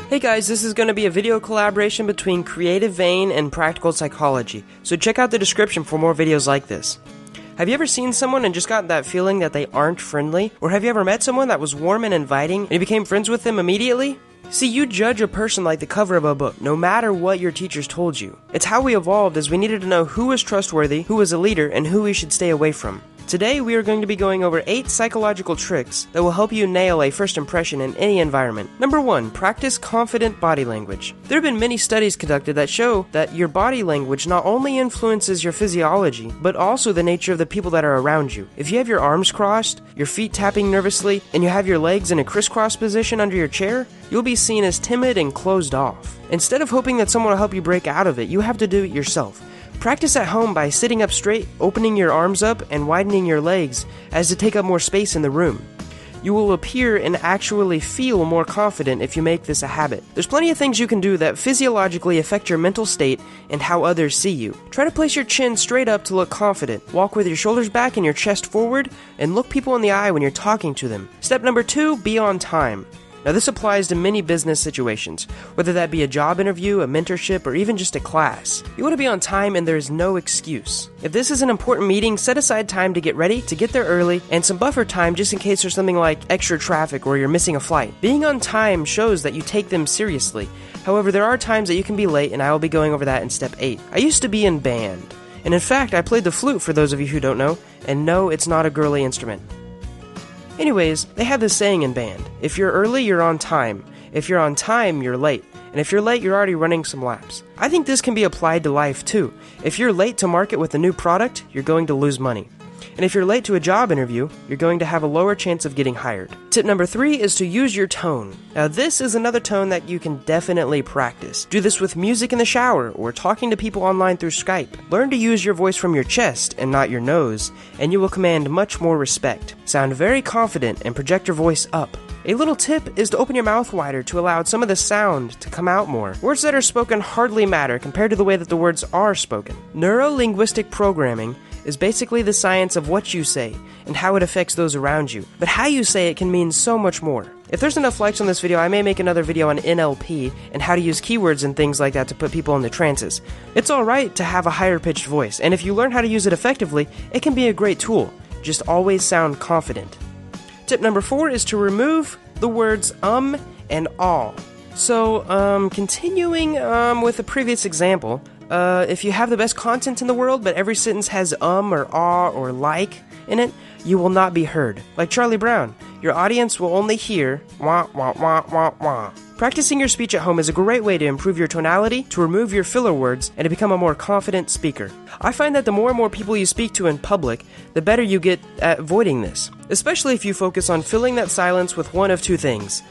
Hey guys, this is going to be a video collaboration between Creative Vein and Practical Psychology, so check out the description for more videos like this. Have you ever seen someone and just gotten that feeling that they aren't friendly? Or have you ever met someone that was warm and inviting and you became friends with them immediately? See, you judge a person like the cover of a book, no matter what your teachers told you. It's how we evolved, as we needed to know who was trustworthy, who was a leader, and who we should stay away from. Today, we are going to be going over 8 psychological tricks that will help you nail a first impression in any environment. Number 1, practice confident body language. There have been many studies conducted that show that your body language not only influences your physiology, but also the nature of the people that are around you. If you have your arms crossed, your feet tapping nervously, and you have your legs in a crisscross position under your chair, you'll be seen as timid and closed off. Instead of hoping that someone will help you break out of it, you have to do it yourself. Practice at home by sitting up straight, opening your arms up, and widening your legs as to take up more space in the room. You will appear and actually feel more confident if you make this a habit. There's plenty of things you can do that physiologically affect your mental state and how others see you. Try to place your chin straight up to look confident. Walk with your shoulders back and your chest forward, and look people in the eye when you're talking to them. Step number 2, be on time. Now this applies to many business situations, whether that be a job interview, a mentorship, or even just a class. You want to be on time and there is no excuse. If this is an important meeting, set aside time to get ready, to get there early, and some buffer time just in case there's something like extra traffic or you're missing a flight. Being on time shows that you take them seriously. However, there are times that you can be late, and I will be going over that in step 8. I used to be in band, and in fact, I played the flute for those of you who don't know, and no, it's not a girly instrument. Anyways, they have this saying in band: if you're early, you're on time. If you're on time, you're late. And if you're late, you're already running some laps. I think this can be applied to life too. If you're late to market with a new product, you're going to lose money. And if you're late to a job interview, you're going to have a lower chance of getting hired. Tip number 3 is to use your tone. Now this is another tone that you can definitely practice. Do this with music in the shower or talking to people online through Skype. Learn to use your voice from your chest and not your nose, and you will command much more respect. Sound very confident and project your voice up. A little tip is to open your mouth wider to allow some of the sound to come out more. Words that are spoken hardly matter compared to the way that the words are spoken. Neuro-linguistic programming is basically the science of what you say and how it affects those around you. But how you say it can mean so much more. If there's enough likes on this video, I may make another video on NLP and how to use keywords and things like that to put people into trances. It's alright to have a higher pitched voice, and if you learn how to use it effectively, it can be a great tool. Just always sound confident. Tip number 4 is to remove the words and all. So, continuing with the previous example, if you have the best content in the world, but every sentence has or ah or like in it, you will not be heard. Like Charlie Brown, your audience will only hear wah wah wah wah wah. Practicing your speech at home is a great way to improve your tonality, to remove your filler words, and to become a more confident speaker. I find that the more and more people you speak to in public, the better you get at avoiding this, especially if you focus on filling that silence with one of 2 things.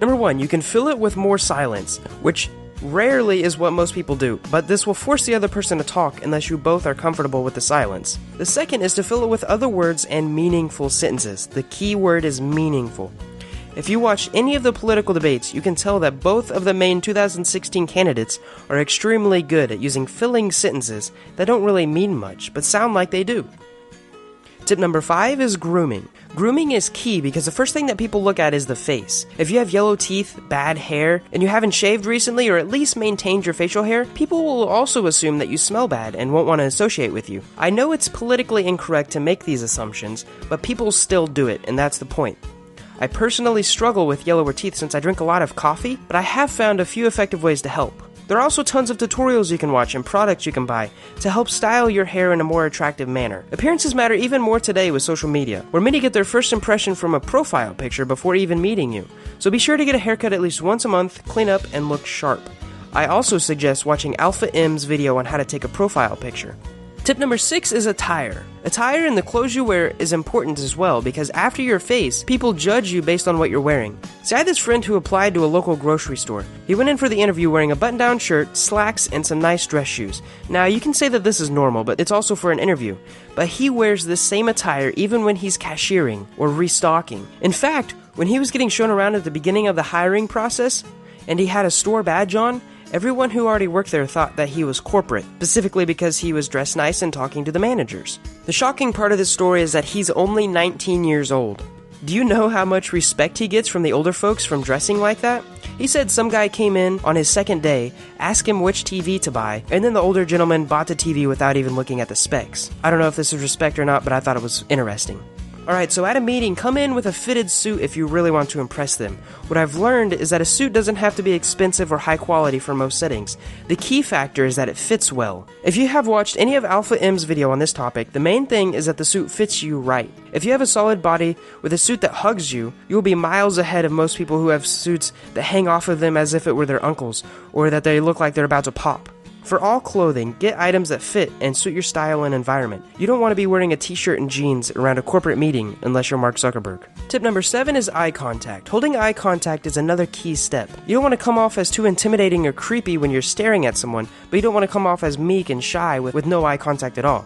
Number 1, you can fill it with more silence, which rarely is what most people do, but this will force the other person to talk unless you both are comfortable with the silence. The second is to fill it with other words and meaningful sentences. The key word is meaningful. If you watch any of the political debates, you can tell that both of the main 2016 candidates are extremely good at using filling sentences that don't really mean much, but sound like they do. Tip number 5 is grooming. Grooming is key because the first thing that people look at is the face. If you have yellow teeth, bad hair, and you haven't shaved recently or at least maintained your facial hair, people will also assume that you smell bad and won't want to associate with you. I know it's politically incorrect to make these assumptions, but people still do it, and that's the point. I personally struggle with yellower teeth since I drink a lot of coffee, but I have found a few effective ways to help. There are also tons of tutorials you can watch and products you can buy to help style your hair in a more attractive manner. Appearances matter even more today with social media, where many get their first impression from a profile picture before even meeting you. So be sure to get a haircut at least once a month, clean up, and look sharp. I also suggest watching Alpha M's video on how to take a profile picture. Tip number 6 is attire. Attire and the clothes you wear is important as well, because after your face, people judge you based on what you're wearing. See, I had this friend who applied to a local grocery store. He went in for the interview wearing a button-down shirt, slacks, and some nice dress shoes. Now, you can say that this is normal, but it's also for an interview. But he wears this same attire even when he's cashiering or restocking. In fact, when he was getting shown around at the beginning of the hiring process, and he had a store badge on, everyone who already worked there thought that he was corporate, specifically because he was dressed nice and talking to the managers. The shocking part of this story is that he's only 19 years old. Do you know how much respect he gets from the older folks from dressing like that? He said some guy came in on his second day, asked him which TV to buy, and then the older gentleman bought the TV without even looking at the specs. I don't know if this is respect or not, but I thought it was interesting. Alright, so at a meeting, come in with a fitted suit if you really want to impress them. What I've learned is that a suit doesn't have to be expensive or high quality for most settings. The key factor is that it fits well. If you have watched any of Alpha M's video on this topic, the main thing is that the suit fits you right. If you have a solid body with a suit that hugs you, you'll be miles ahead of most people who have suits that hang off of them as if it were their uncles, or that they look like they're about to pop. For all clothing, get items that fit and suit your style and environment. You don't want to be wearing a t-shirt and jeans around a corporate meeting unless you're Mark Zuckerberg. Tip number 7 is eye contact. Holding eye contact is another key step. You don't want to come off as too intimidating or creepy when you're staring at someone, but you don't want to come off as meek and shy with no eye contact at all.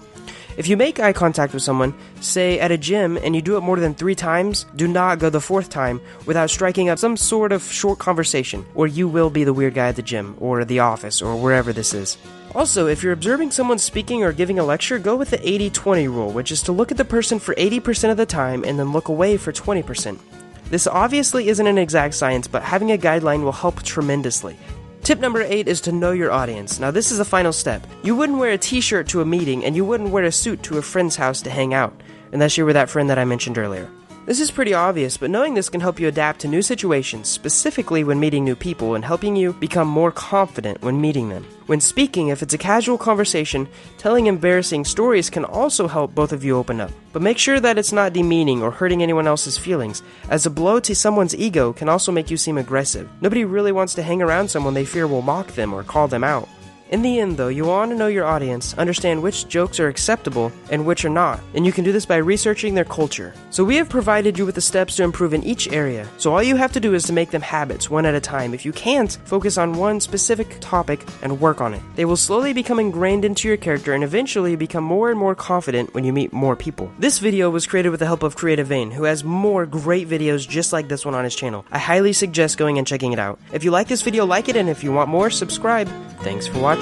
If you make eye contact with someone, say at a gym, and you do it more than 3 times, do not go the 4th time without striking up some sort of short conversation, or you will be the weird guy at the gym, or the office, or wherever this is. Also, if you're observing someone speaking or giving a lecture, go with the 80-20 rule, which is to look at the person for 80% of the time and then look away for 20%. This obviously isn't an exact science, but having a guideline will help tremendously. Tip number 8 is to know your audience. Now this is the final step. You wouldn't wear a t-shirt to a meeting, and you wouldn't wear a suit to a friend's house to hang out, unless you were that friend that I mentioned earlier. This is pretty obvious, but knowing this can help you adapt to new situations, specifically when meeting new people, and helping you become more confident when meeting them. When speaking, if it's a casual conversation, telling embarrassing stories can also help both of you open up. But make sure that it's not demeaning or hurting anyone else's feelings, as a blow to someone's ego can also make you seem aggressive. Nobody really wants to hang around someone they fear will mock them or call them out. In the end, though, you want to know your audience, understand which jokes are acceptable and which are not, and you can do this by researching their culture. So we have provided you with the steps to improve in each area, so all you have to do is to make them habits, one at a time. If you can't, focus on one specific topic and work on it. They will slowly become ingrained into your character and eventually become more and more confident when you meet more people. This video was created with the help of Creative Vein, who has more great videos just like this one on his channel. I highly suggest going and checking it out. If you like this video, like it, and if you want more, subscribe. Thanks for watching.